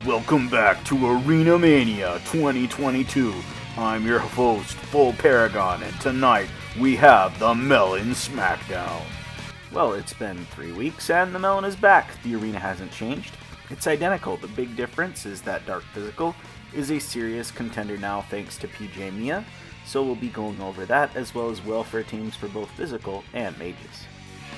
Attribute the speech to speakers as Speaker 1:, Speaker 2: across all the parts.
Speaker 1: Welcome back to Arena Mania 2022. I'm your host, Full Paragon, and tonight we have the Melon Smackdown. Well, it's been 3 weeks and the Melon is back. The arena hasn't changed. It's identical. The big difference is that Dark Physical is a serious contender now thanks to PJ Mia, so we'll be going over that as well as welfare teams for both Physical and Mages.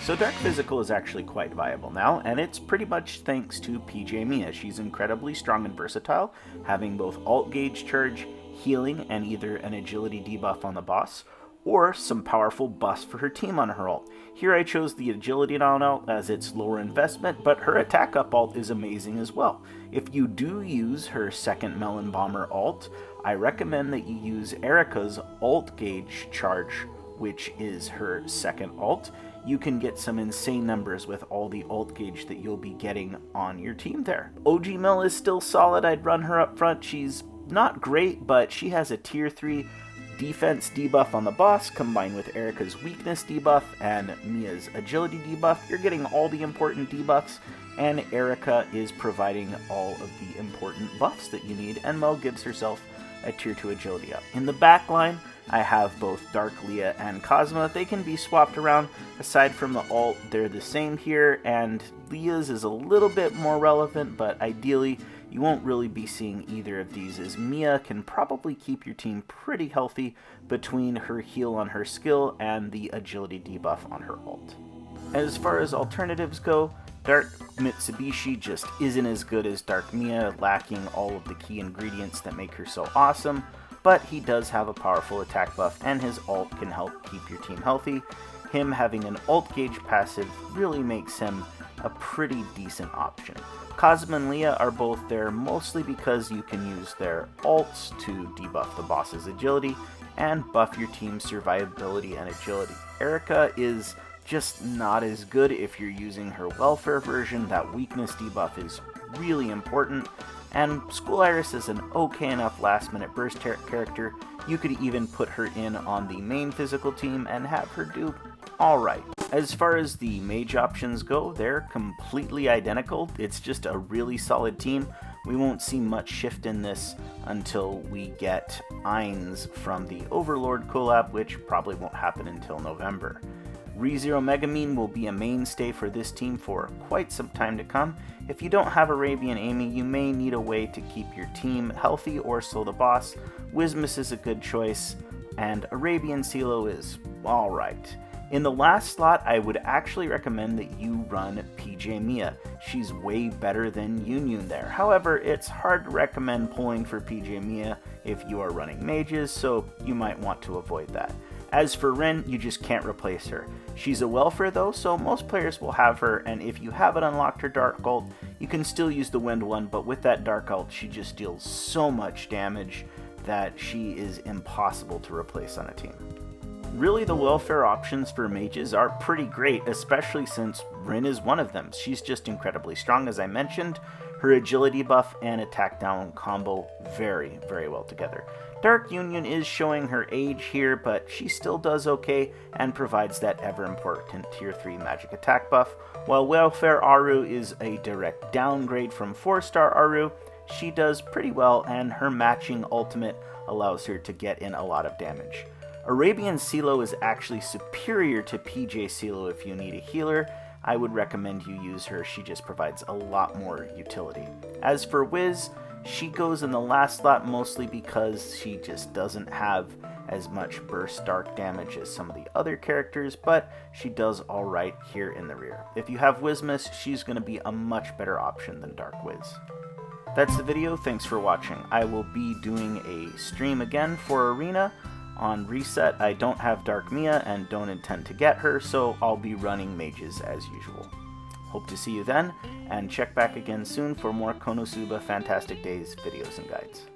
Speaker 1: So Dark Physical is actually quite viable now, and it's pretty much thanks to PJ Mia. She's incredibly strong and versatile, having both alt gauge charge, healing, and either an agility debuff on the boss, or some powerful buffs for her team on her ult. Here I chose the agility down alt as its lower investment, but her attack up alt is amazing as well. If you do use her second Melon Bomber alt, I recommend that you use Erica's alt gauge charge, which is her second alt. You can get some insane numbers with all the alt gauge that you'll be getting on your team there. OG Mill is still solid. I'd run her up front. She's not great, but she has a tier 3 defense debuff on the boss combined with Erica's weakness debuff and Mia's agility debuff. You're getting all the important debuffs, and Erica is providing all of the important buffs that you need, and Mel gives herself a tier 2 agility up. In the back line, I have both Dark Leah and Cosma. They can be swapped around. Aside from the alt, they're the same here, and Leah's is a little bit more relevant, but ideally you won't really be seeing either of these, as Mia can probably keep your team pretty healthy between her heal on her skill and the agility debuff on her alt. As far as alternatives go, Dark Mitsubishi just isn't as good as Dark Mia, lacking all of the key ingredients that make her so awesome, but he does have a powerful attack buff and his ult can help keep your team healthy. Him having an alt gauge passive really makes him a pretty decent option. Cosmo and Leah are both there mostly because you can use their alts to debuff the boss's agility and buff your team's survivability and agility. Erica is just not as good if you're using her welfare version. That weakness debuff is really important, and School Iris is an okay enough last minute burst character. You could even put her in on the main physical team and have her do alright. As far as the mage options go, they're completely identical. It's just a really solid team. We won't see much shift in this until we get Ainz from the Overlord collab, which probably won't happen until November. ReZero Megamine will be a mainstay for this team for quite some time to come. If you don't have Arabian Amy, you may need a way to keep your team healthy or slow the boss. Wismus is a good choice, and Arabian CeeLo is alright. In the last slot, I would actually recommend that you run PJ Mia. She's way better than Yunyun there. However, it's hard to recommend pulling for PJ Mia if you are running mages, so you might want to avoid that. As for Rin, you just can't replace her. She's a welfare though, so most players will have her, and if you haven't unlocked her Dark ult, you can still use the Wind one, but with that Dark ult, she just deals so much damage that she is impossible to replace on a team. Really, the welfare options for mages are pretty great, especially since Rin is one of them. She's just incredibly strong, as I mentioned. Her agility buff and attack down combo very, very well together. Dark Union is showing her age here, but she still does okay and provides that ever important tier 3 magic attack buff. While Welfare Aru is a direct downgrade from 4-star Aru, she does pretty well, and her matching ultimate allows her to get in a lot of damage. Arabian CeeLo is actually superior to PJ CeeLo if you need a healer. I would recommend you use her. She just provides a lot more utility. As for Wiz, she goes in the last slot mostly because she just doesn't have as much burst dark damage as some of the other characters, but she does alright here in the rear. If you have Wismus, she's going to be a much better option than Dark Wiz. That's the video. Thanks for watching. I will be doing a stream again for Arena on Reset. I don't have Dark Mia and don't intend to get her, so I'll be running mages as usual. Hope to see you then, and check back again soon for more Konosuba Fantastic Days videos and guides.